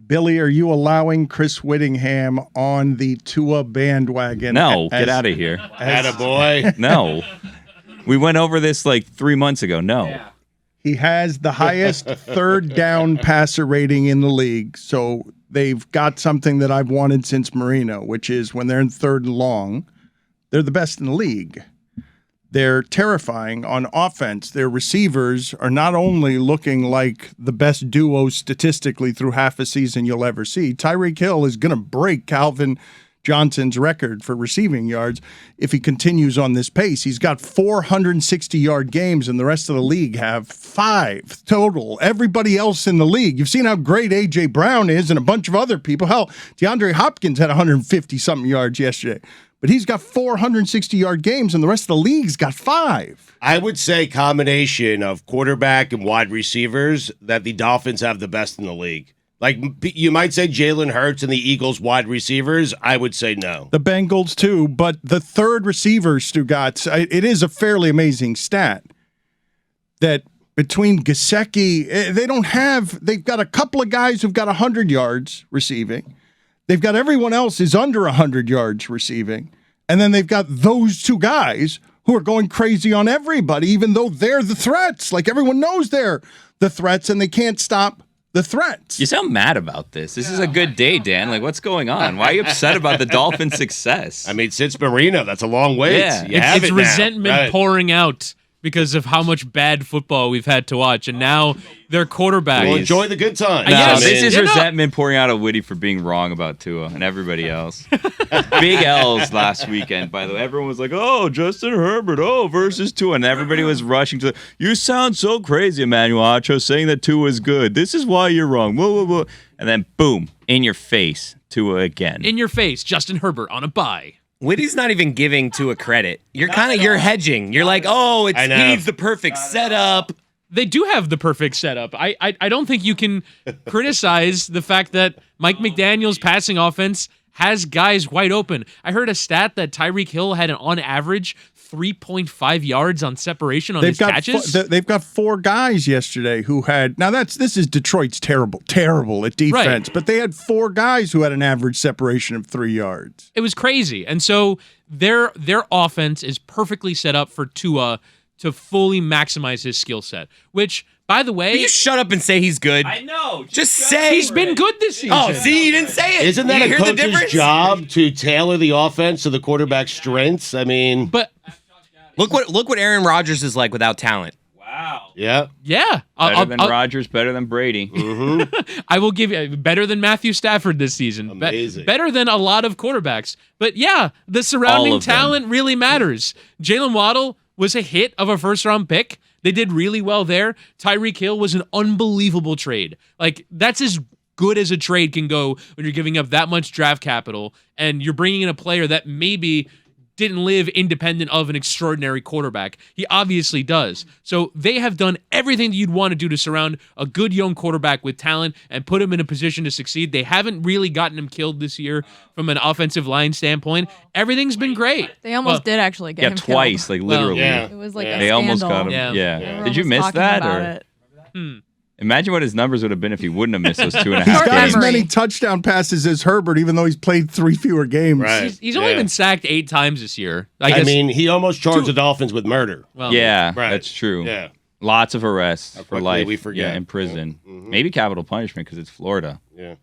Billy, are you allowing Chris Whittingham on the Tua bandwagon? No, get out of here. Attaboy. No. We went over this like 3 months ago. No. Yeah. He has the highest third down passer rating in the league. So they've got something that I've wanted since Marino, which is when they're in third and long, they're the best in the league. They're terrifying on offense. Their receivers are not only looking like the best duo statistically through half a season you'll ever see. Tyreek Hill is going to break Calvin Johnson's record for receiving yards if he continues on this pace. He's got 460-yard games, and the rest of the league have 5 total. Everybody else in the league, you've seen how great A.J. Brown is and a bunch of other people. Hell, DeAndre Hopkins had 150-something yards yesterday. But he's got 460-yard games, and the rest of the league's got 5. I would say combination of quarterback and wide receivers that the Dolphins have the best in the league. Like, you might say Jalen Hurts and the Eagles wide receivers. I would say no. The Bengals, too, but the third receiver, Stugotz, it is a fairly amazing stat that between Gesicki, they've got a couple of guys who've got 100 yards receiving. They've got everyone else is under 100 yards receiving. And then they've got those 2 guys who are going crazy on everybody, even though they're the threats. Like, everyone knows they're the threats, and they can't stop the threats. You sound mad about this. This is a good day, Dan. Like, what's going on? Why are you upset about the Dolphins' success? I mean, since Marino, that's a long wait. Yeah. It's resentment pouring out because of how much bad football we've had to watch, and now their quarterback. Well, enjoy the good times. No, Yes. this is resentment pouring out of Witty for being wrong about Tua and everybody else. Big L's last weekend, by the way. Everyone was like, oh, Justin Herbert, versus Tua. And everybody was rushing to, you sound so crazy, Emmanuel Acho, saying that Tua is good. This is why you're wrong. Blah, blah, blah. And then, boom, in your face, Tua again. In your face, Justin Herbert on a bye. Witty's not even giving Tua credit. You're hedging. You're like, he needs the perfect setup. They do have the perfect setup. I don't think you can criticize the fact that Mike McDaniel's passing offense has guys wide open. I heard a stat that Tyreek Hill had on average 3.5 yards on separation on his catches. They've got 4 guys yesterday who had. Now this is Detroit's terrible at defense, Right. but they had 4 guys who had an average separation of 3 yards. It was crazy. And so their offense is perfectly set up for Tua to fully maximize his skill set, which, by the way, Will you shut up and say he's good? I know. Just say he's been good this season. Oh, see, you didn't say it. Isn't that you a hear the coach's difference? job to tailor the offense to the quarterback's strengths? I mean, But Look what Aaron Rodgers is like without talent. Wow. yeah. yeah, Better than Rodgers, better than Brady. I will give you better than Matthew Stafford this season. Amazing. Better than a lot of quarterbacks. But yeah, the surrounding All of them. talent really matters. Jalen Waddle was a hit of a first-round pick. They did really well there. Tyreek Hill was an unbelievable trade. Like, that's as good as a trade can go when you're giving up that much draft capital and you're bringing in a player that maybe didn't live independent of an extraordinary quarterback. He obviously does. So they have done everything that you'd want to do to surround a good young quarterback with talent and put him in a position to succeed. They haven't really gotten him killed this year from an offensive line standpoint. Everything's been great. They almost did actually get him twice, killed. like literally. yeah. It was like Yeah. a They almost got him. Yeah. Yeah. Everyone Did you was miss talking that? about Or it. imagine what his numbers would have been if he wouldn't have missed those 2.5 He's got as memory. many touchdown passes as Herbert, even though he's played 3 fewer games. Right. He's only Yeah. been sacked 8 times this year. I guess, mean, he almost charged the Dolphins with murder. well, Yeah, Right. that's true. Yeah. Lots of arrests for quickly life. we forget. Yeah, in prison. Maybe capital punishment because it's Florida. Yeah.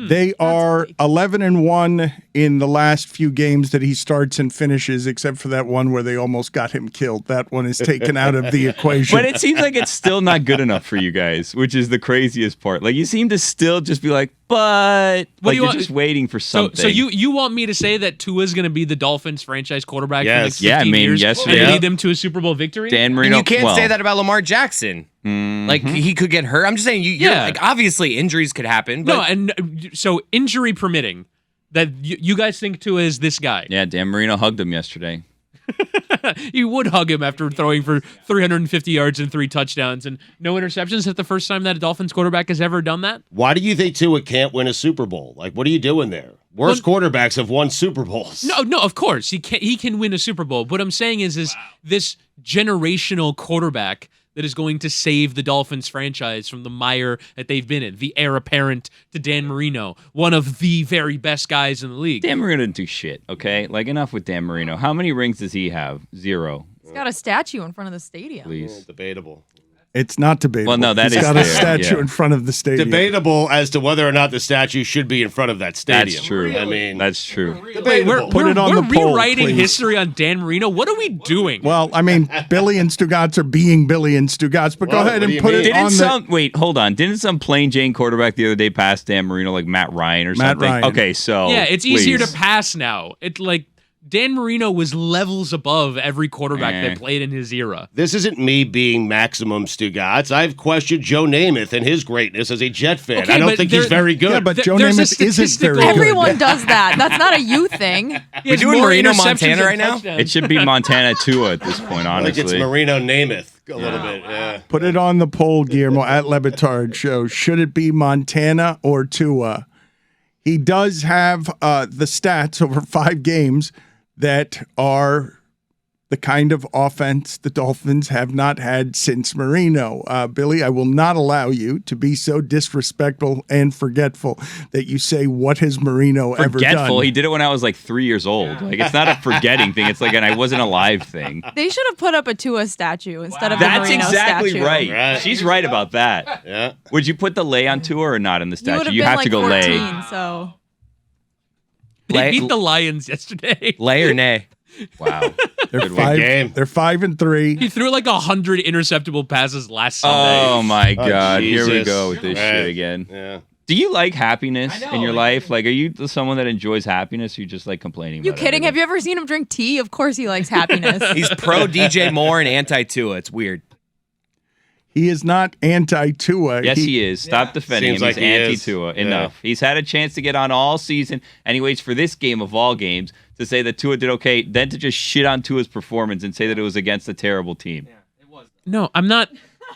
They are 11-1 in the last few games that he starts and finishes, except for that one where they almost got him killed. That one is taken out of the equation. But it seems like it's still not good enough for you guys, which is the craziest part. Like, you seem to still just be like, but What do you you're want- just waiting for something. So you want me to say that Tua is going to be the Dolphins franchise quarterback for the next Yes. 15 Yeah, I mean, years yesterday- and lead them to a Super Bowl victory? Dan And Marino. you can't well, say that about Lamar Jackson. Like, he could get hurt. I'm just saying, you're Yeah. like, obviously injuries could happen. But No, and so injury permitting, that you guys think Tua is this guy. Yeah, Dan Marino hugged him yesterday. You would hug him after throwing for 350 yards and 3 touchdowns and no interceptions. Is that the first time that a Dolphins quarterback has ever done that? Why do you think Tua can't win a Super Bowl? Like, what are you doing there? Worst quarterbacks have won Super Bowls. No, of course he can win a Super Bowl. What I'm saying is this generational quarterback that is going to save the Dolphins franchise from the mire that they've been in. The heir apparent to Dan Marino, one of the very best guys in the league. Dan Marino didn't do shit, okay? Like, enough with Dan Marino. How many rings does he have? 0. He's got a statue in front of the stadium. Please. Debatable. It's not debatable. Well, no, that He's is got a fair, statue yeah. in front of the stadium. Debatable as to whether or not the statue should be in front of that stadium. That's true. I mean, that's true. Wait, debatable. Put it on we're the poll, rewriting please. history on Dan Marino. What are we doing? Well, I mean, Billy and Stugotz are being Billy and Stugotz, but Well, go ahead what do and you put mean? it on the... Wait, hold on. Didn't some plain Jane quarterback the other day pass Dan Marino like Matt Ryan or Matt something? Ryan. Okay, so Yeah, it's easier to please. pass now. It's like Dan Marino was levels above every quarterback that played in his era. This isn't me being maximum Stugotz. I've questioned Joe Namath and his greatness as a Jet fan. Okay, I don't but think he's there- very good. Yeah, but Joe There's a Namath isn't very statistical- good. Everyone does that. That's not a you thing. He has doing more Marino, interceptions Montana than right now? touchdowns. It should be Montana Tua at this point, I think it's honestly. Marino Namath a little bit. Yeah. Put it on the poll, Guillermo, at LeBatard Show. Should it be Montana or Tua? He does have the stats over 5 games that are the kind of offense the Dolphins have not had since Marino. Billy, I will not allow you to be so disrespectful and forgetful that you say, what has Marino ever Forgetful. done? He did it when I was like 3 years old. Like, it's not a forgetting thing. It's like an I wasn't alive thing. They should have put up a Tua statue instead of a That's Marino exactly statue. right. Right. She's right about that. Yeah. Would you put the lay on Tua or not in the You would statue? have You been have like to go 14, lay. so They beat the Lions yesterday. Lay or nay? Wow. They're Good one. game. They're 5-3. He threw like 100 interceptable passes last Sunday. Oh my God. Here we Jesus. go with this Right. shit again. Yeah. Do you like happiness in your life? Like, are you someone that enjoys happiness or you just like complaining you about kidding? everything? Have you ever seen him drink tea? Of course he likes happiness. He's pro DJ Moore and anti Tua. It's weird. He is not anti-Tua. Yes, he is. Stop defending Seems him. like He's he is. anti-Tua. Yeah. Enough. He's had a chance to get on all season, and he waits for this game of all games to say that Tua did okay, then to just shit on Tua's performance and say that it was against a terrible team. No, I'm not.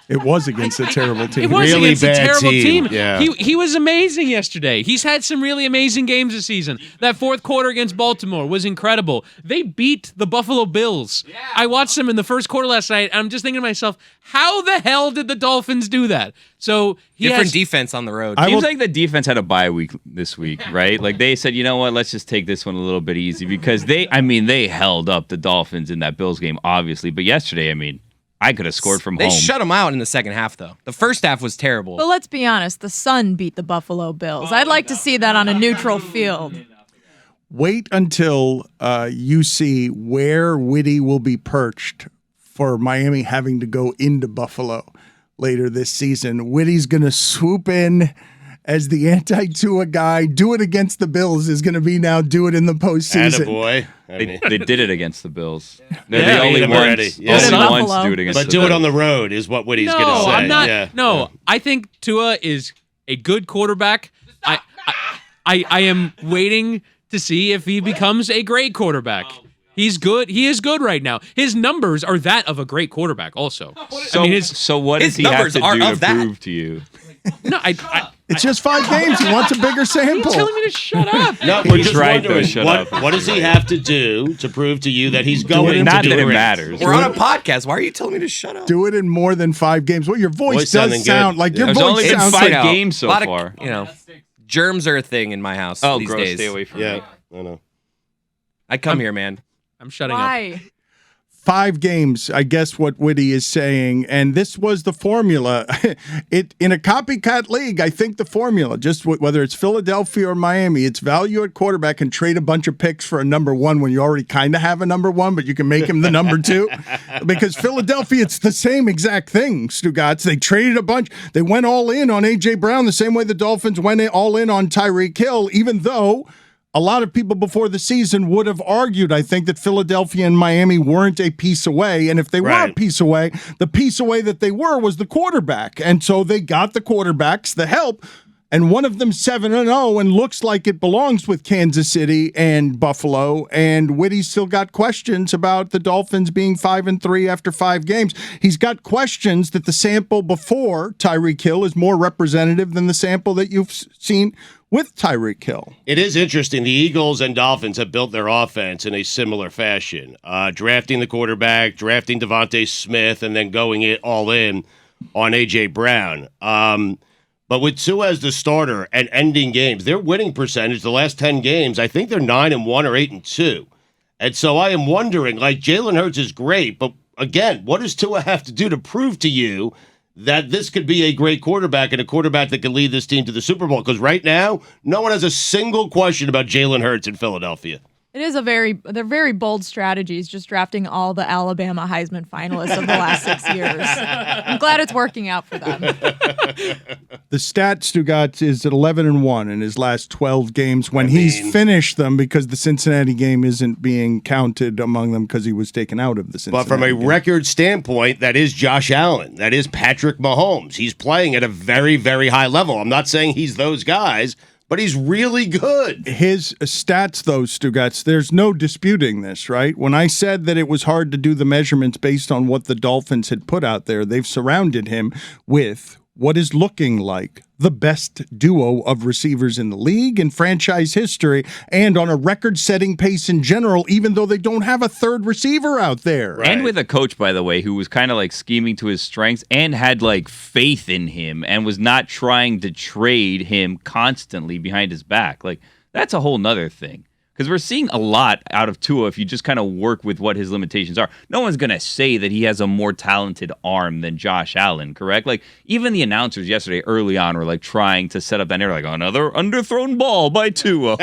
It was against a terrible team. It was Really against a bad terrible team. team. Yeah. He was amazing yesterday. He's had some really amazing games this season. That fourth quarter against Baltimore was incredible. They beat the Buffalo Bills. I watched them in the first quarter last night, and I'm just thinking to myself, how the hell did the Dolphins do that? So he Different has defense on the road. I Seems will- like the defense had a bye week this week, right? Like they said, you know what, let's just take this one a little bit easy because they held up the Dolphins in that Bills game, obviously. But yesterday, I could have scored from They home. shut him out in the second half, though. The first half was terrible. But let's be honest, the Sun beat the Buffalo Bills. I'd like to see that on a neutral field. Wait until you see where Witty will be perched for Miami having to go into Buffalo later this season. Witty's going to swoop in as the anti-Tua guy. Do it against the Bills is going to be now do it in the postseason. Attaboy. They did it against the Bills. They're Yeah, the only beat 'em ones, already. Yeah. only Buffalo. ones to do it against But the do Bills. it on the road is what Witty's no, going to say. I'm not. Yeah. No, I think Tua is a good quarterback. I am waiting to see if he becomes a great quarterback. He's good. He is good right now. His numbers are that of a great quarterback. Also, So what his does he have numbers to are do to of that. prove to you? no, It's just 5 games. He wants a bigger sample. telling me to shut up. No, we're He's just right, though. wondering, Shut what, up. what does he have to do to prove to you that he's going to Not do that it great? matters. We're on a podcast. Why are you telling me to shut up? Do it in more than 5 games. Well, your voice Voice sounding does sound good. like your There's voice only been sounds 5 like You know, games so a lot of, far. Germs are a thing in my house Oh, these gross. days. Stay away from Yeah, me. I know. I come here, man. I'm shutting up. Why? 5 games, I guess what Witty is saying, and this was the formula. It in a copycat league, I think the formula, just whether it's Philadelphia or Miami, it's value at quarterback and trade a bunch of picks for a number 1 when you already kind of have a number 1, but you can make him the number 2. Because Philadelphia, it's the same exact thing, Stugotz. They traded a bunch. They went all in on A.J. Brown the same way the Dolphins went all in on Tyreek Hill, even though a lot of people before the season would have argued, I think, that Philadelphia and Miami weren't a piece away. And if they were a Right. piece away, the piece away that they were was the quarterback. And so they got the quarterbacks, the help. and one of them 7-0 and looks like it belongs with Kansas City and Buffalo. And Witty's still got questions about the Dolphins being 5-3 after 5 games. He's got questions that the sample before Tyreek Hill is more representative than the sample that you've seen with Tyreek Hill. It is interesting. The Eagles and Dolphins have built their offense in a similar fashion, drafting the quarterback, drafting Devontae Smith, and then going it all in on A.J. Brown. But with Tua as the starter and ending games, their winning percentage the last 10 games, I think they're 9-1 or 8-2. And so I am wondering, like, Jalen Hurts is great, but again, what does Tua have to do to prove to you that this could be a great quarterback and a quarterback that can lead this team to the Super Bowl? Because right now, no one has a single question about Jalen Hurts in Philadelphia. It is they're very bold strategies, just drafting all the Alabama Heisman finalists of the last 6 years. I'm glad it's working out for them. The stat, Stugotz, is at 11-1 in his last 12 games when he's finished them, because the Cincinnati game isn't being counted among them because he was taken out of the Cincinnati But from a game. record standpoint, that is Josh Allen. That is Patrick Mahomes. He's playing at a very, very high level. I'm not saying he's those guys, but he's really good. His stats, though, Stugotz, there's no disputing this, right? When I said that it was hard to do the measurements based on what the Dolphins had put out there, they've surrounded him with what is looking like the best duo of receivers in the league in franchise history, and on a record-setting pace in general, even though they don't have a third receiver out there. And with a coach, by the way, who was kind of like scheming to his strengths and had like faith in him and was not trying to trade him constantly behind his back. Like, that's a whole nother thing. Because we're seeing a lot out of Tua if you just kind of work with what his limitations are. No one's going to say that he has a more talented arm than Josh Allen, correct? Like, even the announcers yesterday early on were like trying to set up that narrative, like, another underthrown ball by Tua.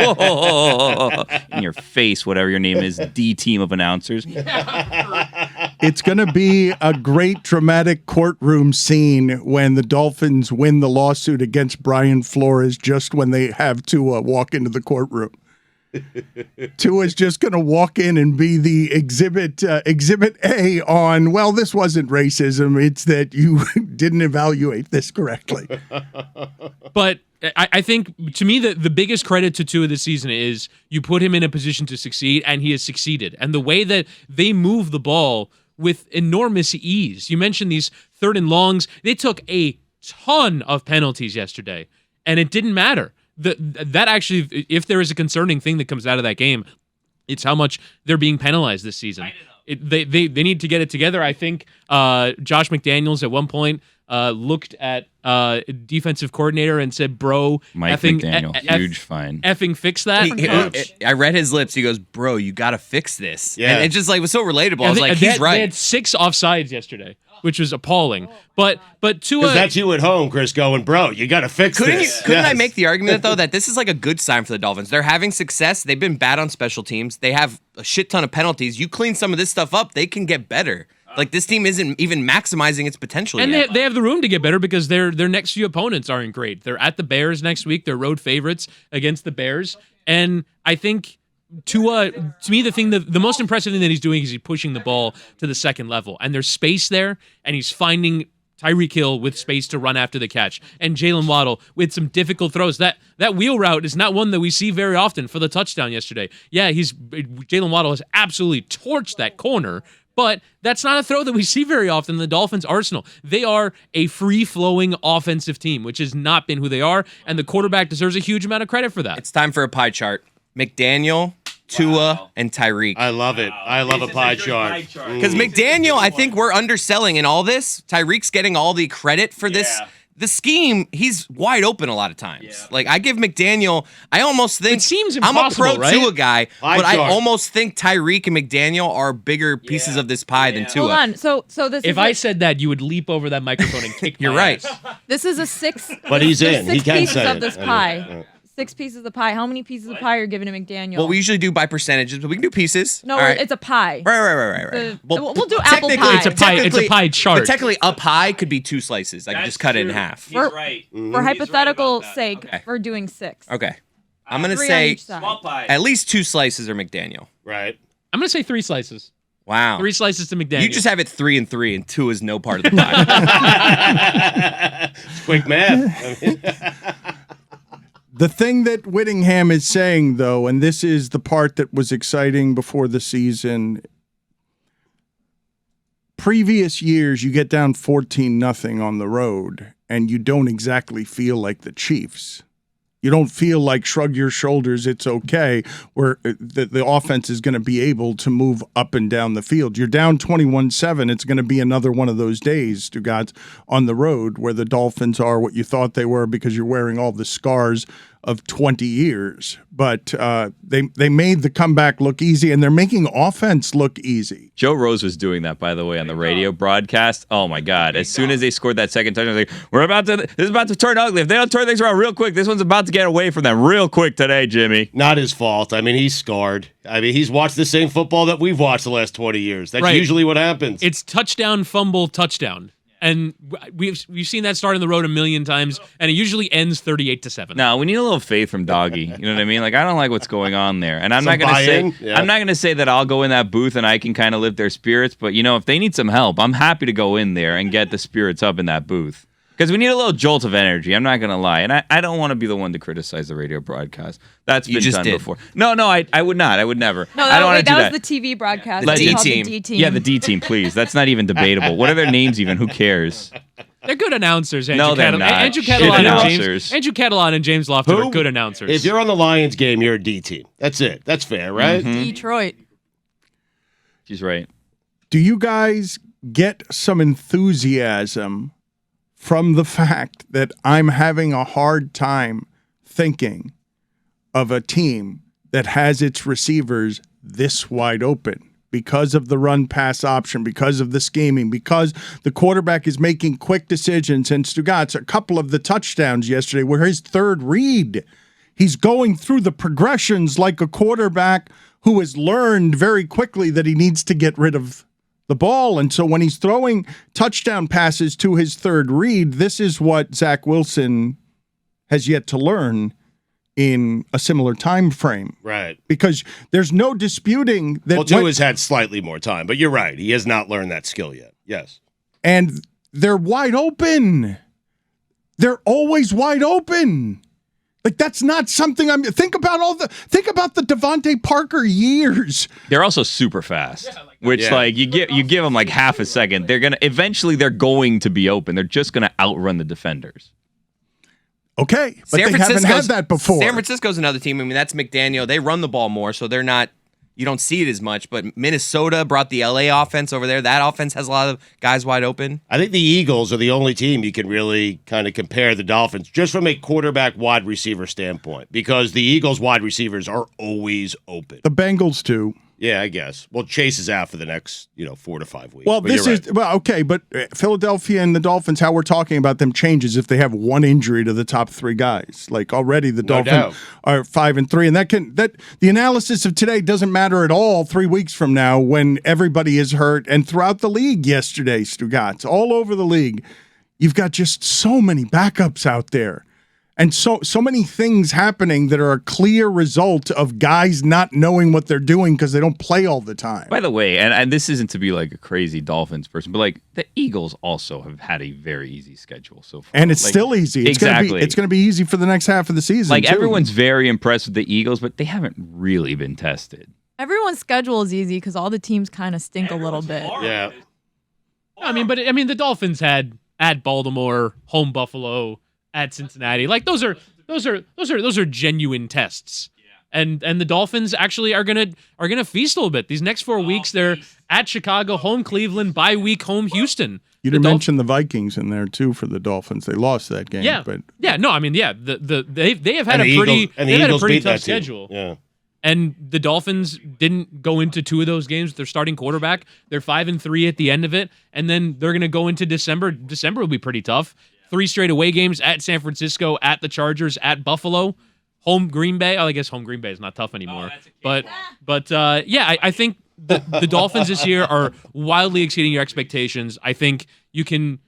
In your face, whatever your name is, D team of announcers. It's going to be a great dramatic courtroom scene when the Dolphins win the lawsuit against Brian Flores just when they have Tua walk into the courtroom. Tua's just going to walk in and be the exhibit A on, well, this wasn't racism. It's that you didn't evaluate this correctly. But I think, to me, the biggest credit to Tua this season is you put him in a position to succeed, and he has succeeded. And the way that they move the ball with enormous ease. You mentioned these 3rd and longs. They took a ton of penalties yesterday, and it didn't matter. That actually, if there is a concerning thing that comes out of that game, it's how much they're being penalized this season. They need to get it together. I think Josh McDaniels at one point looked at defensive coordinator and said, "Bro, Mike McDaniel, huge fine. Effing fix that." I read his lips. He goes, "Bro, you got to fix this." Yeah. And it just like was so relatable. I was like, he's right. They had 6 offsides yesterday, which was appalling. But Tua, Because that's you at home, Chris, going, bro, you got to fix this. Couldn't I make the argument, though, that this is like a good sign for the Dolphins? They're having success. They've been bad on special teams. They have a shit ton of penalties. You clean some of this stuff up, they can get better. Like, this team isn't even maximizing its potential and yet. they have the room to get better because their next few opponents aren't great. They're at the Bears next week. They're road favorites against the Bears. And I think Tua, to me, the most impressive thing that he's doing is he's pushing the ball to the second level. And there's space there, and he's finding Tyreek Hill with space to run after the catch, and Jalen Waddle with some difficult throws. That wheel route is not one that we see very often for the touchdown yesterday. Yeah, Jalen Waddle has absolutely torched that corner, but that's not a throw that we see very often in the Dolphins' arsenal. They are a free-flowing offensive team, which has not been who they are, and the quarterback deserves a huge amount of credit for that. It's time for a pie chart. McDaniel, Tua, and Tyreek. I love it. I love a pie chart. Because McDaniel, I think we're underselling in all this. Tyreek's getting all the credit for this. The scheme, he's wide open a lot of times. Yeah. Like, I give McDaniel, I almost think, it seems I'm a impossible, pro Tua guy, but I chart. almost think Tyreek and McDaniel are bigger pieces of this pie than Tua. Hold on. So this If I said that, you would leap over that microphone and kick You're my right. ass. This is a 6. But he's in. He 6 can pieces say of it. this pie. 6 pieces of pie. How many pieces of pie are given to McDaniel? Well, we usually do by percentages, but we can do pieces. No, All right. it's a pie. Right. We'll do apple technically, pie. It's a pie chart. But technically, a pie could be 2 slices. I could just cut it in half. For hypothetical sake, we're doing 6. Okay. I'm going to 3 on say each side. at least 2 slices are McDaniel. Right. I'm going to say 3 slices. Wow. 3 slices to McDaniel. You just have it 3 and 3, and 2 is no part of the pie. It's quick math. The thing that Whittingham is saying, though, and this is the part that was exciting before the season, previous years you get down 14-0 on the road, and you don't exactly feel like the Chiefs. You don't feel like shrug your shoulders, it's okay, where the offense is going to be able to move up and down the field. You're down 21-7. It's going to be another one of those days, Stugotz, on the road where the Dolphins are what you thought they were because you're wearing all the scars of 20 years. But they made the comeback look easy, and they're making offense look easy. Joe Rose was doing that, by the way, on the radio broadcast. Oh, my God. As soon as they scored that second touchdown, I was like, this is about to turn ugly. If they don't turn things around real quick, this one's about to get away from them real quick today, Jimmy. Not his fault. I mean, he's scarred. I mean, he's watched the same football that we've watched the last 20 years. That's usually what happens. It's touchdown, fumble, touchdown. And we've seen that start on the road a million times, and it usually ends 38-7. No, we need a little faith from Doggy. You know what I mean? Like, I don't like what's going on there, and I'm not gonna say that I'll go in that booth and I can kind of lift their spirits. But if they need some help, I'm happy to go in there and get the spirits up in that booth. Because we need a little jolt of energy. I'm not going to lie. And I don't want to be the one to criticize the radio broadcast. That's been done before. No, I would not. I would never. No, I don't want to do that that. was the TV broadcast. The D called team. The D team. Yeah, the D team, please. That's not even debatable. What are their names even? Who cares? They're good announcers. No, they're not. Andrew Shit Catalan and James Lofton are good announcers. If you're on the Lions game, you're a D team. That's it. That's fair, right? Mm-hmm. Detroit. She's right. Do you guys get some enthusiasm from the fact that I'm having a hard time thinking of a team that has its receivers this wide open because of the run-pass option, because of the scheming, because the quarterback is making quick decisions? And Stugotz, a couple of the touchdowns yesterday were his third read. He's going through the progressions like a quarterback who has learned very quickly that he needs to get rid of the ball. And so when he's throwing touchdown passes to his third read, this is what Zach Wilson has yet to learn in a similar time frame. Right. Because there's no disputing that. Well, Tua has had slightly more time, but you're right. He has not learned that skill yet. Yes. And they're wide open. They're always wide open. Like, that's not something think about the Devontae Parker years. They're also super fast, like you give them like half a second. They're going to be open. They're just going to outrun the defenders. Okay, but they haven't had that before. San Francisco's another team. I mean, that's McDaniel. They run the ball more, so they're not. You don't see it as much, but Minnesota brought the LA offense over there. That offense has a lot of guys wide open. I think the Eagles are the only team you can really kind of compare the Dolphins just from a quarterback wide receiver standpoint, because the Eagles wide receivers are always open. The Bengals too. Yeah, I guess. Well, Chase is out for the next, 4 to 5 weeks. Well, okay, but Philadelphia and the Dolphins, how we're talking about them changes if they have one injury to the top three guys. Like already the Dolphins are 5-3, and the analysis of today doesn't matter at all 3 weeks from now when everybody is hurt. And throughout the league yesterday, Stugotz, all over the league, you've got just so many backups out there. And so many things happening that are a clear result of guys not knowing what they're doing because they don't play all the time. By the way, and this isn't to be like a crazy Dolphins person, but like the Eagles also have had a very easy schedule so far. And it's still easy. It's going to be easy for the next half of the season. Like too. Everyone's very impressed with the Eagles, but they haven't really been tested. Everyone's schedule is easy because all the teams kind of stink a little bit. Yeah. The Dolphins had at Baltimore, home Buffalo, at Cincinnati. Like those are genuine tests. And the Dolphins actually are gonna feast a little bit. These next 4 weeks, they're at Chicago, home Cleveland, bye week, home Houston. You didn't mention the Vikings in there too for the Dolphins. They lost that game. Yeah, but they have had a pretty tough schedule. Yeah. And the Dolphins didn't go into 2 of those games with their starting quarterback. They're 5-3 at the end of it, and then they're going to go into December. December will be pretty tough. 3 straight away games at San Francisco, at the Chargers, at Buffalo, home Green Bay. Oh, I guess home Green Bay is not tough anymore. I think the Dolphins this year are wildly exceeding your expectations. I think you can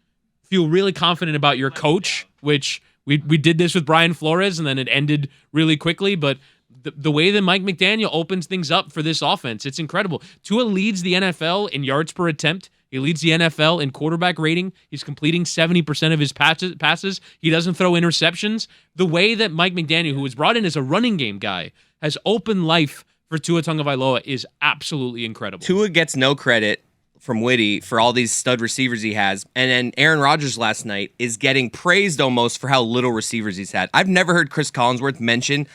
feel really confident about your coach, which we did this with Brian Flores, and then it ended really quickly, but the way that Mike McDaniel opens things up for this offense, it's incredible. Tua leads the NFL in yards per attempt. He leads the NFL in quarterback rating. He's completing 70% of his passes. He doesn't throw interceptions. The way that Mike McDaniel, who was brought in as a running game guy, has opened life for Tua Tagovailoa is absolutely incredible. Tua gets no credit from Witty for all these stud receivers he has. And then Aaron Rodgers last night is getting praised almost for how little receivers he's had. I've never heard Chris Collinsworth mention,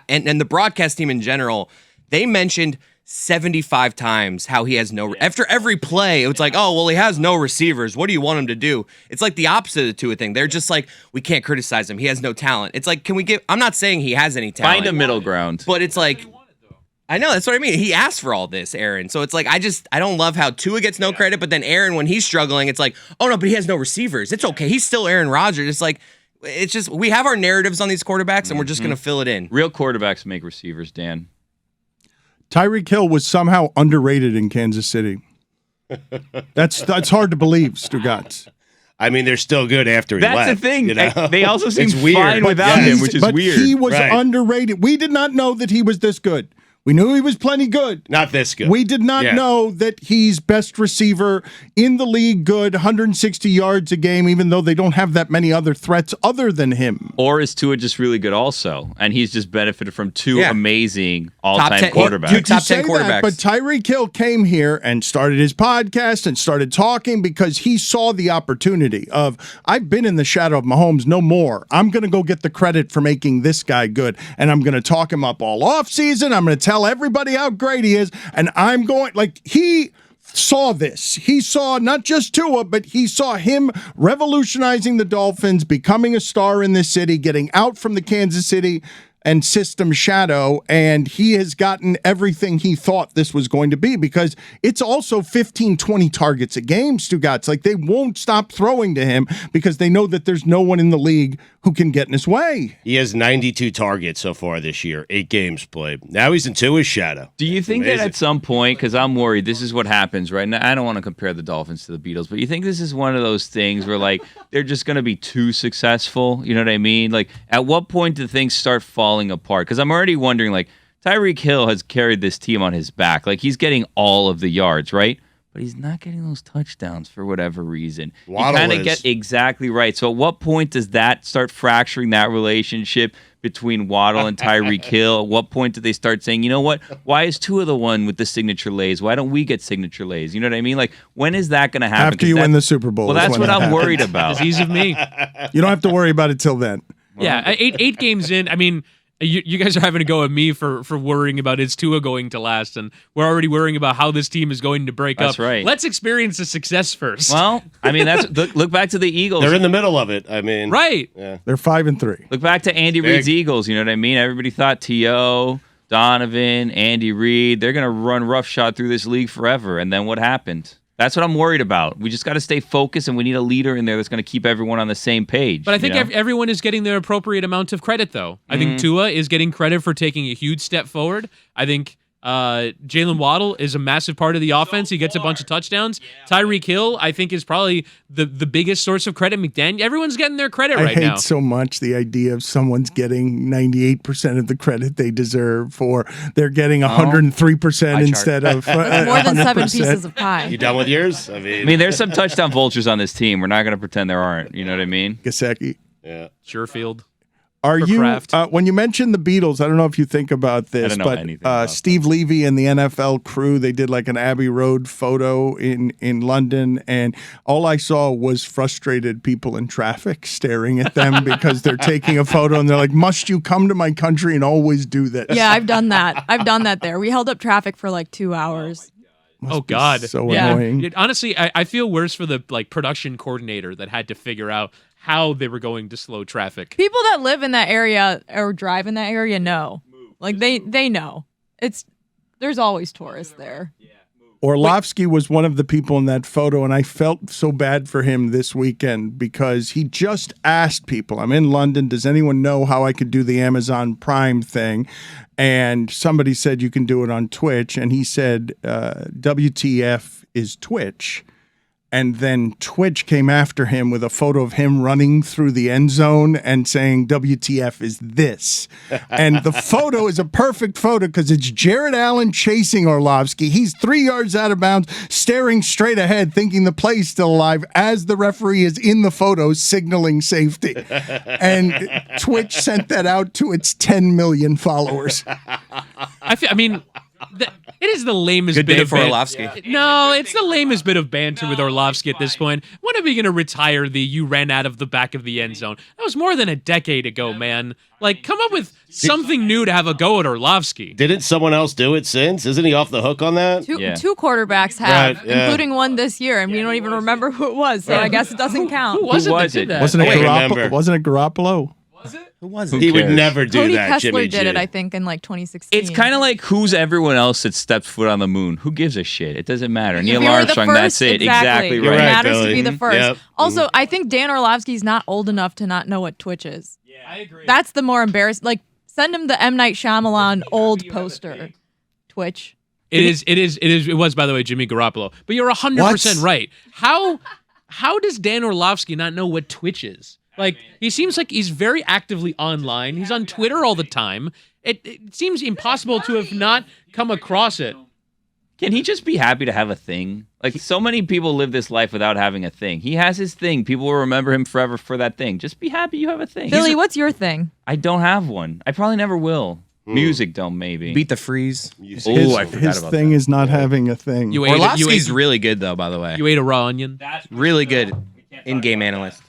and the broadcast team in general, they mentioned 75 times how he has no. After every play, it's like, oh, well, he has no receivers. What do you want him to do? It's like the opposite of the Tua thing. They're just like, we can't criticize him. He has no talent. It's like, can we give? I'm not saying he has any talent. Find a middle ground. But it's like, I know, that's what I mean. He asked for all this, Aaron. So it's like, I don't love how Tua gets no credit, but then Aaron, when he's struggling, it's like, oh no, but he has no receivers. It's okay. He's still Aaron Rodgers. It's like, it's just, we have our narratives on these quarterbacks and we're just going to fill it in. Real quarterbacks make receivers, Dan. Tyreek Hill was somehow underrated in Kansas City. That's hard to believe, Stugotz. I mean, they're still good after he left. That's the thing. You know? They also seem It's weird. fine without him, which is weird. But he was Right. underrated. We did not know that he was this good. We knew he was plenty good. Not this good. We did not know that he's best receiver in the league, good, 160 yards a game, even though they don't have that many other threats other than him. Or is Tua just really good also? And he's just benefited from two amazing all-time 10 quarterbacks. two top You say 10 quarterbacks. that, but Tyreek Hill came here and started his podcast and started talking because he saw the opportunity of, I've been in the shadow of Mahomes, no more. I'm going to go get the credit for making this guy good, and I'm going to talk him up all offseason. I'm going to tell everybody how great he is, and I'm going, like, he saw this. He saw not just Tua, but he saw him revolutionizing the Dolphins, becoming a star in this city, getting out from the Kansas City and system shadow, and he has gotten everything he thought this was going to be, because it's also 15, 20 targets a game, Stugotz. Like, they won't stop throwing to him because they know that there's no one in the league who can get in his way. He has 92 targets so far this year, 8 games played. Now he's into his shadow. Do you think Amazing. that at some point, because I'm worried, this is what happens, right? Now, I don't want to compare the Dolphins to the Beatles, but you think this is one of those things where, like, they're just going to be too successful? You know what I mean? Like, at what point do things start falling apart? Because I'm already wondering, like, Tyreek Hill has carried this team on his back. Like, he's getting all of the yards, right? But he's not getting those touchdowns for whatever reason. Waddle you kind of is. get exactly right. So at what point does that start fracturing that relationship between Waddle and Tyreek Hill? At what point do they start saying, you know what? Why is Tua the one with the signature lays? Why don't we get signature lays? You know what I mean? Like, when is that going to happen? After you win the Super Bowl. Well, is that's when what it I'm happens. worried about. Disease of me. You don't have to worry about it till then. Yeah, eight games in. I mean, you guys are having to go at me for worrying about is Tua going to last, and we're already worrying about how this team is going to break That's up. right. Let's experience the success first. Well, I mean, that's look back to the Eagles. They're in the middle of it. I mean, right. Yeah. They're 5-3. Look back to Andy Big. Reid's Eagles. You know what I mean? Everybody thought T.O., Donovan, Andy Reid, they're going to run roughshod through this league forever. And then what happened? That's what I'm worried about. We just got to stay focused, and we need a leader in there that's going to keep everyone on the same page. But I think you know? everyone is getting their appropriate amount of credit, though. I think Tua is getting credit for taking a huge step forward. I think Jalen Waddle is a massive part of the offense. He gets a bunch of touchdowns. Tyreek Hill, I think, is probably the biggest source of credit. McDaniel, everyone's getting their credit I right hate now. so much the idea of someone's getting 98% of the credit they deserve, or they're getting 103% instead of That's more than 7 100%. pieces of pie. You done with yours? I mean, there's some touchdown vultures on this team. We're not going to pretend there aren't. You know what I mean? Gesicki. Yeah. Surefield. Are For you Kraft. when you mentioned the Beatles? I don't know if you think about this, don't know but anything about Steve Levy and the NFL crew, they did like an Abbey Road photo in London, and all I saw was frustrated people in traffic staring at them because they're taking a photo and they're like, "Must you come to my country and always do this?" Yeah, I've done that. I've done that there. We held up traffic for like 2 hours. Oh God. so Yeah. annoying. Honestly, I feel worse for the production coordinator that had to figure out how they were going to slow traffic. People that live in that area or drive in that area know. Like they know. There's always tourists there. Orlovsky was one of the people in that photo, and I felt so bad for him this weekend because he just asked people, I'm in London, does anyone know how I could do the Amazon Prime thing? And somebody said you can do it on Twitch, and he said, WTF is Twitch. And then Twitch came after him with a photo of him running through the end zone and saying, WTF is this? And the photo is a perfect photo because it's Jared Allen chasing Orlovsky. He's 3 yards out of bounds, staring straight ahead, thinking the play's still alive as the referee is in the photo signaling safety. And Twitch sent that out to its 10 million followers. It is the lamest Good bit day of for Orlovsky. No, it's the lamest bit of banter with Orlovsky at this point. When are we going to retire the you ran out of the back of the end zone? That was more than a decade ago, man. Like, come up with something new to have a go at Orlovsky. Didn't someone else do it since? Isn't he off the hook on that? Two quarterbacks have, Right, yeah. including one this year, and we don't even remember who it was, so I guess it doesn't count. Who was it? was that it? did that? Wasn't it remember. Garoppolo? Wasn't it Garoppolo? Who was Who it? He would cares? never do Cody that, Kessler Jimmy did G. it, I think, in like 2016. It's kind of like who's everyone else that stepped foot on the moon. Who gives a shit? It doesn't matter. If Neil you were the Armstrong, first, that's it. Exactly You're right. It right, matters to Billy. be the first. Yep. Also, I think Dan Orlovsky's not old enough to not know what Twitch is. Yeah, I agree. That's the more embarrassing. Like, send him the M. Night Shyamalan old poster. Twitch. It was, by the way, Jimmy Garoppolo. But you're 100% right. How does Dan Orlovsky not know what Twitch is? Like, he seems like he's very actively online. He's on Twitter all the time. It seems impossible to have not come across it. Can he just be happy to have a thing? Like, so many people live this life without having a thing. He has his thing. People will remember him forever for that thing. Just be happy you have a thing. Billy, what's your thing? I don't have one. I probably never will. Music don't, maybe. Beat the freeze. Oh, I forgot His about thing that. is not having a thing. You ate, Orlovsky's really good, though, by the way. you ate a raw onion? Really good in-game analyst.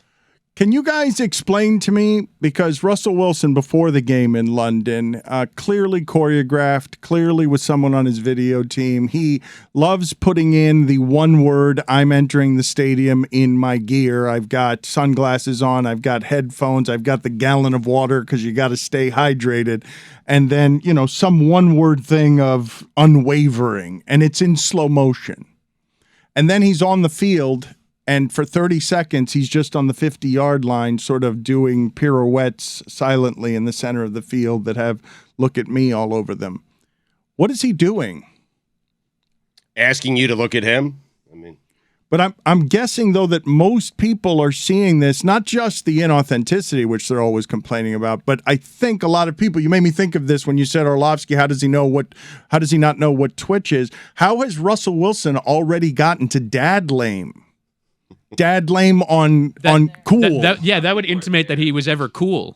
Can you guys explain to me, because Russell Wilson before the game in London, clearly choreographed, clearly with someone on his video team. He loves putting in the one word, I'm entering the stadium in my gear. I've got sunglasses on, I've got headphones, I've got the gallon of water because you got to stay hydrated. And then, some one word thing of unwavering, and it's in slow motion. And then he's on the field. And for 30 seconds, he's just on the 50-yard line sort of doing pirouettes silently in the center of the field that have look at me all over them. What is he doing? Asking you to look at him? But I'm guessing, though, that most people are seeing this, not just the inauthenticity, which they're always complaining about, but I think a lot of people, you made me think of this when you said Orlovsky, how does he not know what Twitch is? How has Russell Wilson already gotten to dad lame? Dad lame on cool. That would intimate that he was ever cool.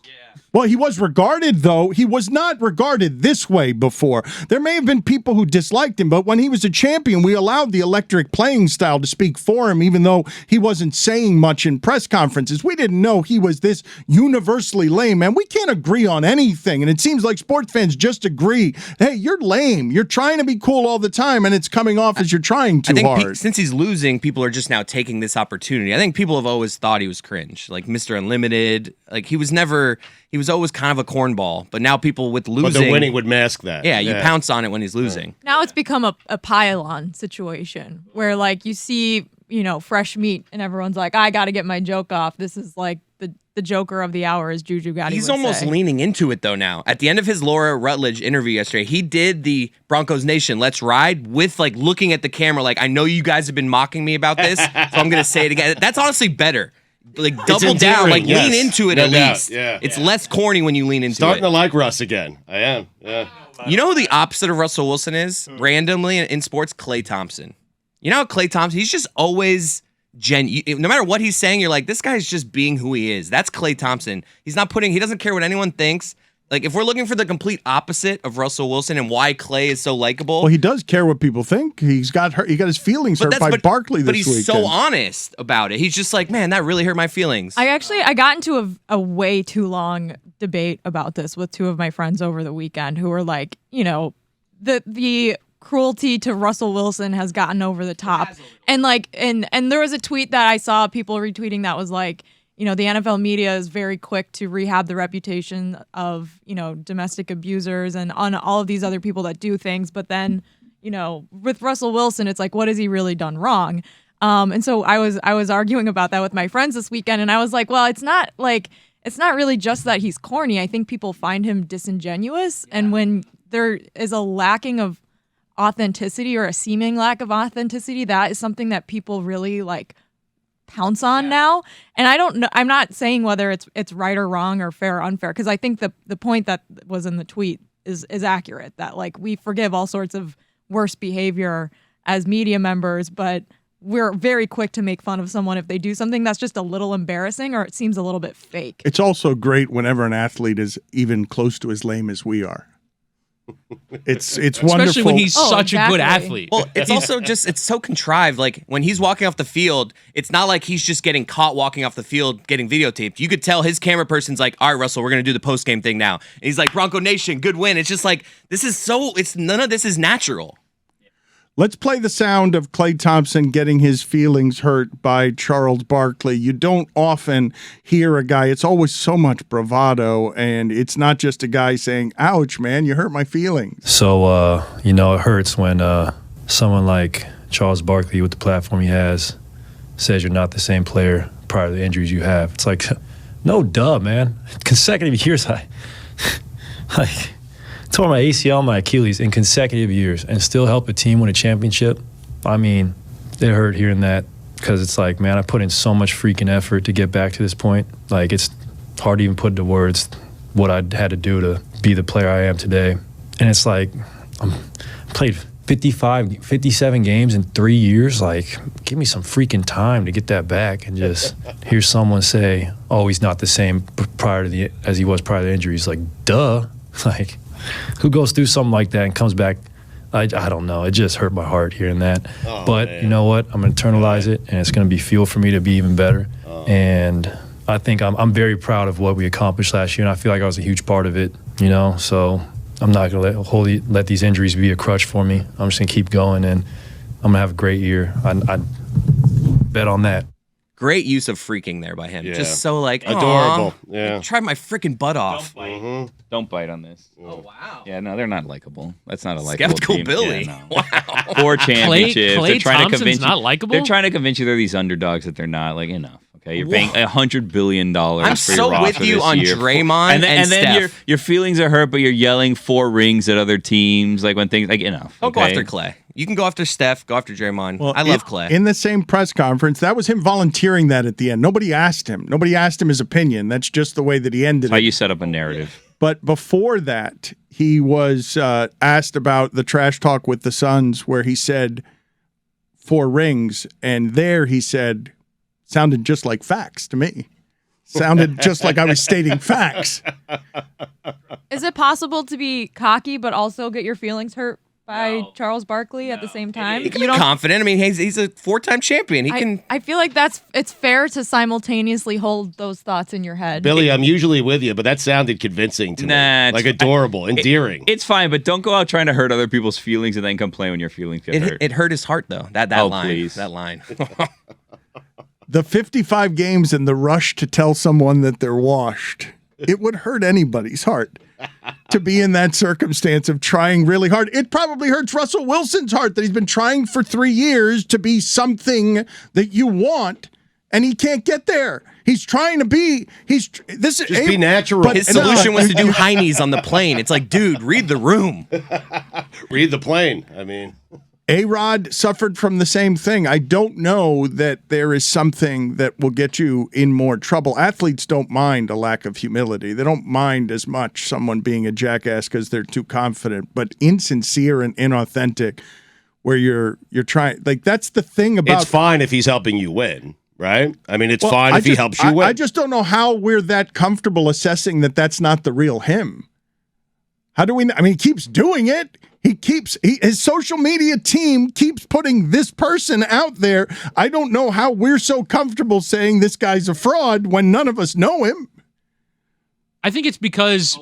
Well, he was regarded, though. He was not regarded this way before. There may have been people who disliked him, but when he was a champion, we allowed the electric playing style to speak for him, even though he wasn't saying much in press conferences. We didn't know he was this universally lame, man. We can't agree on anything, and it seems like sports fans just agree. Hey, you're lame. You're trying to be cool all the time, and it's coming off as you're trying too hard. Since he's losing, people are just now taking this opportunity. I think people have always thought he was cringe, like Mr. Unlimited. Like, he was always kind of a cornball, but now people with losing. But the winning would mask that. Yeah, you pounce on it when he's losing. Now it's become a pile-on situation where, like, you see, fresh meat and everyone's like, I got to get my joke off. This is like the Joker of the hour, as Juju Gotti He's would almost say. leaning into it, though, now. At the end of his Laura Rutledge interview yesterday, he did the Broncos Nation Let's Ride with, like, looking at the camera like, I know you guys have been mocking me about this, so I'm going to say it again. That's honestly better. Like, double down, like, yes. lean into it No at doubt, least. yeah. It's less corny when you lean into Starting it. to like Russ again. I am. Yeah. You know who the opposite of Russell Wilson is? Randomly in sports, Klay Thompson. You know how Klay Thompson, he's just always no matter what he's saying, you're like, this guy's just being who he is. That's Klay Thompson. He doesn't care what anyone thinks. Like, if we're looking for the complete opposite of Russell Wilson and why Klay is so likable. Well, he does care what people think. He got his feelings hurt by Barkley this But he's weekend. so honest about it. He's just like, man, that really hurt my feelings. I got into a way too long debate about this with two of my friends over the weekend who were like, the cruelty to Russell Wilson has gotten over the top. And there was a tweet that I saw people retweeting that was like, the NFL media is very quick to rehab the reputation of, domestic abusers and on all of these other people that do things. But then, with Russell Wilson, it's like, what has he really done wrong? And so I was arguing about that with my friends this weekend. And I was like, well, it's not really just that he's corny. I think people find him disingenuous. And when there is a lacking of authenticity or a seeming lack of authenticity, that is something that people really like pounce on now. And I don't know, I'm not saying whether it's right or wrong or fair or unfair, because I think the point that was in the tweet is accurate, that like we forgive all sorts of worse behavior as media members, but we're very quick to make fun of someone if they do something that's just a little embarrassing or it seems a little bit fake. It's also great whenever an athlete is even close to as lame as we are. It's wonderful. Especially when he's such a good exactly. athlete. Well, it's also just, it's so contrived. Like when he's walking off the field, it's not like he's just getting caught walking off the field getting videotaped. You could tell his camera person's like, all right, Russell, we're going to do the post game thing now. And he's like, Bronco Nation, good win. It's just like, none of this is natural. Let's play the sound of Klay Thompson getting his feelings hurt by Charles Barkley. You don't often hear a guy. It's always so much bravado, and it's not just a guy saying, ouch, man, you hurt my feelings. So, it hurts when someone like Charles Barkley, with the platform he has, says you're not the same player prior to the injuries you have. It's like, no duh, man. Consecutive years, I tore my ACL and my Achilles in consecutive years and still help a team win a championship. I mean, it hurt hearing that because it's like, man, I put in so much freaking effort to get back to this point. Like, it's hard to even put into words what I had to do to be the player I am today. And it's like, I played 57 games in 3 years. Like, give me some freaking time to get that back and just hear someone say, oh, he's not the same as he was prior to the injuries. Like, duh. Like, who goes through something like that and comes back? I don't know. It just hurt my heart hearing that. Oh, but man. you know what? I'm going to internalize it, and it's going to be fuel for me to be even better. And I think I'm very proud of what we accomplished last year, and I feel like I was a huge part of it, So I'm not going to let these injuries be a crutch for me. I'm just going to keep going, and I'm going to have a great year. I bet on that. Great use of freaking there by him. Yeah. Just so like, Adorable. "Aw, Yeah. tried my freaking butt off. Don't bite on this. Oh, wow. Yeah, no, they're not likable. That's not a likable Skeptical team. Billy. Yeah, no. Wow. 4 championships. Klay they're trying to Thompson's convince not you. likable? They're trying to convince you they're these underdogs that they're not. Like, enough. Okay, you're paying $100 billion. I'm for your so with roster you this on year. Draymond and then Steph. your feelings are hurt, but you're yelling 4 rings at other teams. Like when things like enough. Don't okay? go after Klay. You can go after Steph, go after Draymond. I love Klay. In the same press conference, that was him volunteering that at the end. Nobody asked him. Nobody asked him his opinion. That's just the way that he ended How it. you set up a narrative. But before that, he was asked about the trash talk with the Suns, where he said 4 rings, and there he said, sounded just like facts to me. Sounded just like I was stating facts. Is it possible to be cocky but also get your feelings hurt by Charles Barkley at the same time? He can be confident. I mean, he's a 4-time champion. He can. I feel like it's fair to simultaneously hold those thoughts in your head. Billy, I'm usually with you, but that sounded convincing to Nah, me. Like adorable, endearing. It's fine, but don't go out trying to hurt other people's feelings and then complain when your feelings get hurt. It hurt his heart though. That Oh, line. please. That line. The 55 games and the rush to tell someone that they're washed, it would hurt anybody's heart to be in that circumstance of trying really hard. It probably hurts Russell Wilson's heart that he's been trying for 3 years to be something that you want, and he can't get there. He's trying to be. Just be natural. but- His solution was to do high knees on the plane. It's like, dude, read the room. Read the plane. I mean, A-Rod suffered from the same thing. I don't know that there is something that will get you in more trouble. Athletes don't mind a lack of humility. They don't mind as much someone being a jackass because they're too confident. But insincere and inauthentic, where you're trying, like, that's the thing about. it's fine if he's helping you win, right? I mean, it's Well, fine if he helps you win. I just don't know how we're that comfortable assessing that that's not the real him. How do we? I mean, he keeps doing it. His social media team keeps putting this person out there. I don't know how we're so comfortable saying this guy's a fraud when none of us know him. I think it's because,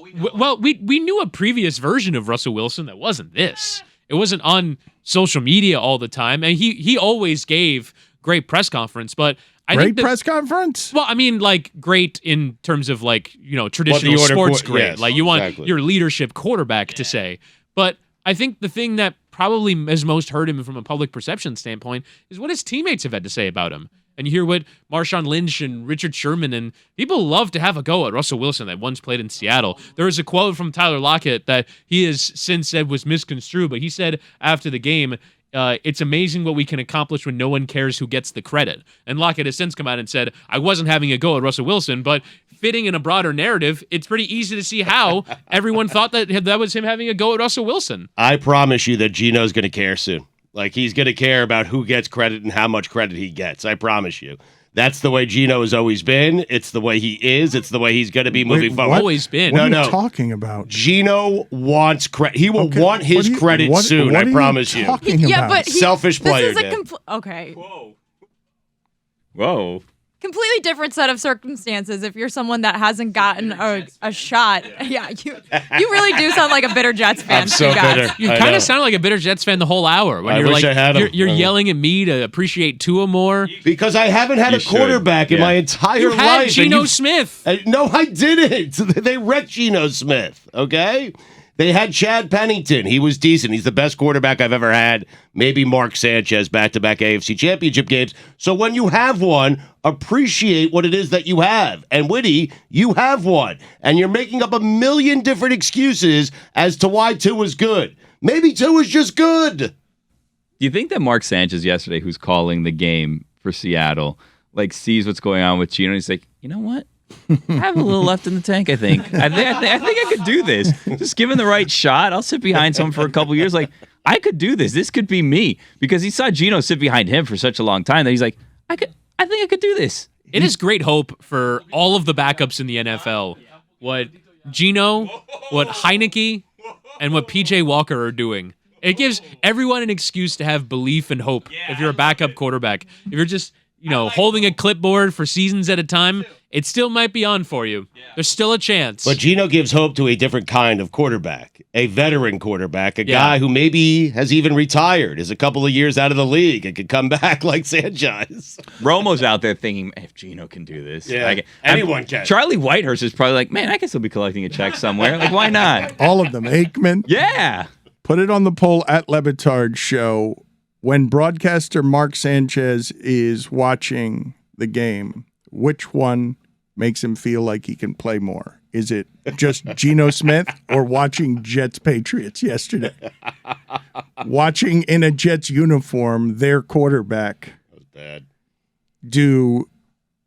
we knew a previous version of Russell Wilson that wasn't this. It wasn't on social media all the time. And he always gave great press conference, but I think that, Press conference? well, I mean, like, great in terms of, like, traditional order sports for- great. yes, like, you want exactly. your leadership quarterback to say. But I think the thing that probably has most hurt him from a public perception standpoint is what his teammates have had to say about him. And you hear what Marshawn Lynch and Richard Sherman and people love to have a go at Russell Wilson that once played in Seattle. There was a quote from Tyler Lockett that he has since said was misconstrued, but he said after the game, it's amazing what we can accomplish when no one cares who gets the credit. And Lockett has since come out and said, I wasn't having a go at Russell Wilson, but fitting in a broader narrative, it's pretty easy to see how everyone thought that was him having a go at Russell Wilson. I promise you that Gino's going to care soon. Like, he's going to care about who gets credit and how much credit he gets. I promise you. That's the way Gino has always been. It's the way he is. It's the way he's going to be moving forward. Always been. What are you talking about? Gino wants credit. He will want his credit soon, I promise you. Yeah, but Selfish player, this is Dan. okay. Whoa. Completely different set of circumstances if you're someone that hasn't gotten a shot. Yeah, you really do sound like a bitter Jets fan. I'm so bitter. You I kind know. of sound like a bitter Jets fan the whole hour. When I you're wish like, I had him. you're yelling at me to appreciate Tua more. Because I haven't had You a quarterback should, in my entire You life. had and Geno you- Smith. No, I didn't. They wrecked Geno Smith, okay? They had Chad Pennington. He was decent. He's the best quarterback I've ever had. Maybe Mark Sanchez, back-to-back AFC championship games. So when you have one, appreciate what it is that you have. And Witty, you have one. And you're making up a million different excuses as to why Tua's good. Maybe Tua's just good. Do you think that Mark Sanchez yesterday, who's calling the game for Seattle, like sees what's going on with Gino and he's like, you know what? I have a little left in the tank, I think. I think I could do this. Just given the right shot, I'll sit behind someone for a couple years. Like, I could do this. This could be me. Because he saw Gino sit behind him for such a long time that he's like, I think I could do this. It is great hope for all of the backups in the NFL. What Gino, what Heineke, and what PJ Walker are doing. It gives everyone an excuse to have belief and hope if you're a backup quarterback. If you're just, holding a clipboard for seasons at a time, it still might be on for you. There's still a chance. But Gino gives hope to a different kind of quarterback, a veteran quarterback, a guy who maybe has even retired, is a couple of years out of the league and could come back like Sanchez. Romo's out there thinking, if Gino can do this. Anyone can. Charlie Whitehurst is probably like, man, I can still be collecting a check somewhere. Like, why not? All of them. Aikman. Yeah. Put it on the poll at LeBatard Show. When broadcaster Mark Sanchez is watching the game, which one makes him feel like he can play more? Is it just Geno Smith or watching Jets Patriots yesterday? Watching in a Jets uniform their quarterback Bad. do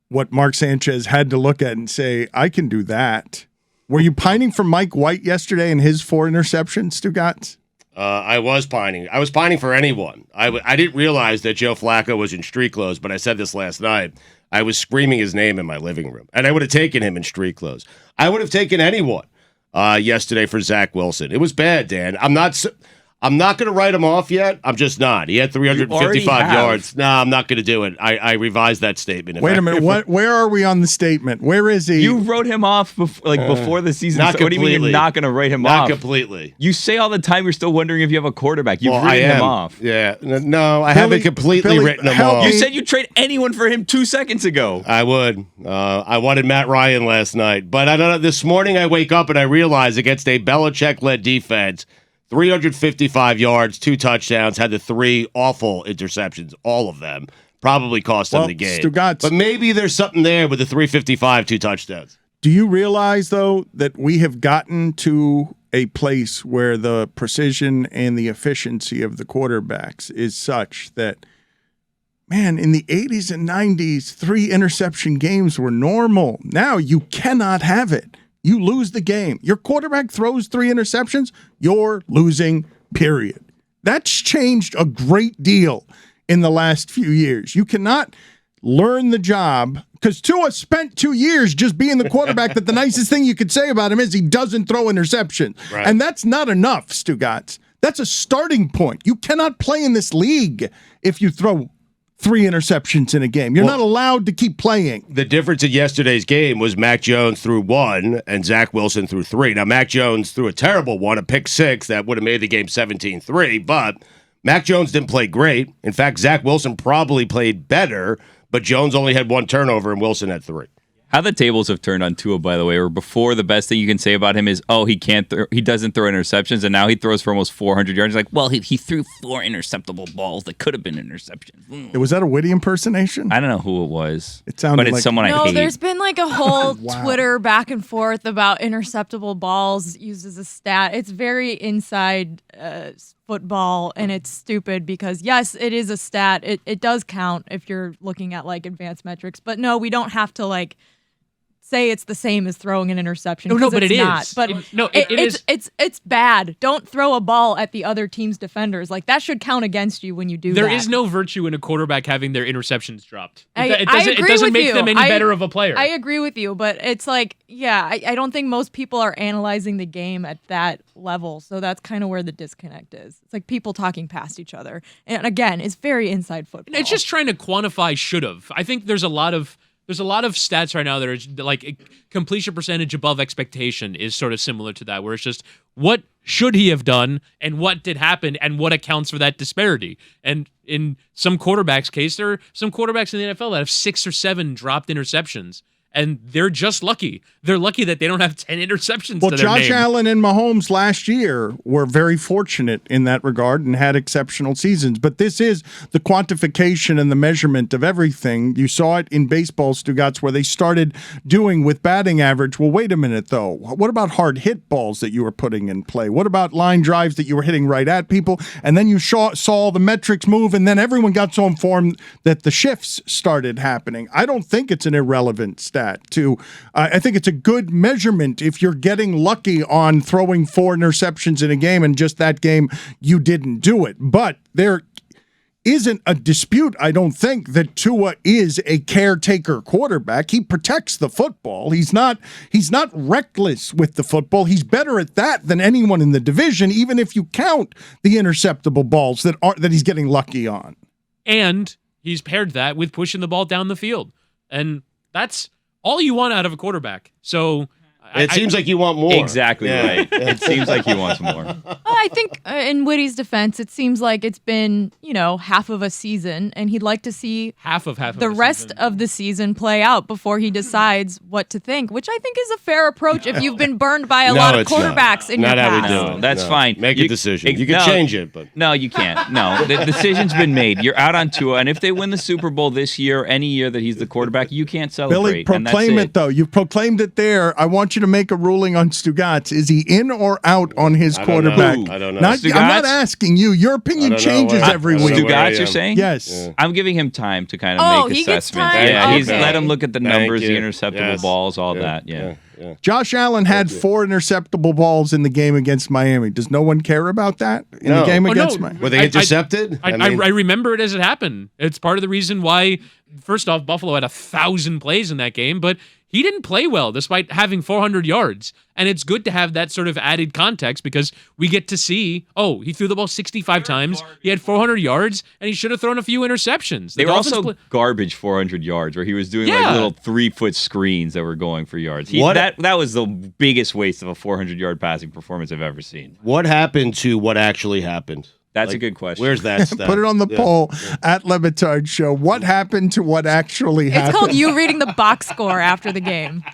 what Mark Sanchez had to look at and say, I can do that. Were you pining for Mike White yesterday and his 4 interceptions, Stugotz? I was pining. I was pining for anyone. I didn't realize that Joe Flacco was in street clothes, but I said this last night. I was screaming his name in my living room, and I would have taken him in street clothes. I would have taken anyone yesterday for Zach Wilson. It was bad, Dan. I'm not going to write him off yet. I'm just not. He had 355 yards. No, I'm not going to do it. I revised that statement. Wait a minute. Where are we on the statement? Where is he? You wrote him off before the season. Not What do you mean you're not going to write him off? Not completely. You say all the time you're still wondering if you have a quarterback. You've I written am. him off. Yeah. No, I haven't completely written him help off. You said you'd trade anyone for him 2 seconds ago. I would. I wanted Matt Ryan last night. But I don't know. This morning I wake up and I realize against a Belichick-led defense, 355 yards, 2 touchdowns, had the 3 awful interceptions, all of them. Probably cost them the game. Stugotz, But maybe there's something there with the 355, 2 touchdowns. do you realize, though, that we have gotten to a place where the precision and the efficiency of the quarterbacks is such that, man, in the 80s and 90s, 3 interception games were normal. Now you cannot have it. You lose the game. Your quarterback throws 3 interceptions, you're losing, period. That's changed a great deal in the last few years. You cannot learn the job because Tua spent 2 years just being the quarterback that the nicest thing you could say about him is he doesn't throw interceptions. Right. And that's not enough, Stugotz. That's a starting point. You cannot play in this league if you throw 3 interceptions in a game. You're not allowed to keep playing. The difference in yesterday's game was Mac Jones threw 1 and Zach Wilson threw 3. Now, Mac Jones threw a terrible one, a pick 6 that would have made the game 17-3, but Mac Jones didn't play great. In fact, Zach Wilson probably played better, but Jones only had 1 turnover and Wilson had 3. How the tables have turned on Tua, by the way, where before the best thing you can say about him is, oh, he doesn't throw interceptions, and now he throws for almost 400 yards. Like, well, he threw 4 interceptable balls that could have been interceptions. Was that a Witty impersonation? I don't know who it was. It sounded but it's like someone I No, hate. there's been like a whole Wow. Twitter back and forth about interceptable balls used as a stat. It's very inside football, and it's stupid because, yes, it is a stat. It does count if you're looking at like advanced metrics, but no, we don't have to like say it's the same as throwing an interception. No, 'cause but it's it not. is. But It is. It's bad. Don't throw a ball at the other team's defenders. Like that should count against you when you do that. There is no virtue in a quarterback having their interceptions dropped. I It agree doesn't with make you. them any better of a player. I agree with you, but it's like, yeah, I don't think most people are analyzing the game at that level. So that's kind of where the disconnect is. It's like people talking past each other. And again, it's very inside football. It's just trying to quantify should've. I think there's a lot of stats right now that are like completion percentage above expectation is sort of similar to that, where it's just what should he have done and what did happen and what accounts for that disparity. And in some quarterbacks' case, there are some quarterbacks in the NFL that have 6 or 7 dropped interceptions. And they're just lucky. They're lucky that they don't have 10 interceptions Well, to their Josh name. Allen and Mahomes last year were very fortunate in that regard and had exceptional seasons. But this is the quantification and the measurement of everything. You saw it in baseball, Stugotz, where they started doing with batting average. Well, wait a minute, though. What about hard hit balls that you were putting in play? What about line drives that you were hitting right at people? And then you saw the metrics move, and then everyone got so informed that the shifts started happening. I don't think it's an irrelevant stat. I think it's a good measurement if you're getting lucky on throwing 4 interceptions in a game and just that game you didn't do it. But there isn't a dispute, I don't think, that Tua is a caretaker quarterback. He protects the football. He's not reckless with the football. He's better at that than anyone in the division, even if you count the interceptable balls that he's getting lucky on. And he's paired that with pushing the ball down the field. And that's all you want out of a quarterback. So It seems like you want more. Exactly right. It seems like he wants more. I think in Witty's defense, it seems like it's been, half of a season, and he'd like to see half of the rest of the season play out before he decides what to think, which I think is a fair approach if you've been burned by a lot of quarterbacks in your Not how we past. do No, it. that's No. fine. Make a decision. You can change it, but No, you can't. No, the decision's been made. You're out on Tua, and if they win the Super Bowl this year, any year that he's the quarterback, you can't celebrate. Billy, and that's proclaim it, though. You've proclaimed it there. I want you to make a ruling on Stugotz. Is he in or out on his I don't quarterback? know. I don't know. I'm not Stugotz? asking you. Your opinion I don't know changes where- every I don't week. know where I Stugotz, you're am. saying? Yes. I'm giving him time to kind Oh, of make he gets assessments. time? Yeah, he's Okay. let him look at the Thank numbers, the you. interceptable Yes. balls, all that. Yeah. Josh Allen had 4 interceptable balls in the game against Miami. Does no one care about that in the No. game Oh, against no. Miami? were they intercepted? I remember it as it happened. It's part of the reason why, first off, Buffalo had 1,000 plays in that game, but he didn't play well despite having 400 yards. And it's good to have that sort of added context because we get to see, he threw the ball 65 times, he had 400 yards, and he should have thrown a few interceptions. They were Dolphins also garbage 400 yards where he was doing Yeah. like little 3-foot screens that were going for yards. What- That was the biggest waste of a 400-yard passing performance I've ever seen. What happened to what actually happened? That's a good question. Where's that stat? Put it on the poll at LeBatard Show. What happened to what actually happened? It's called you reading the box score after the game.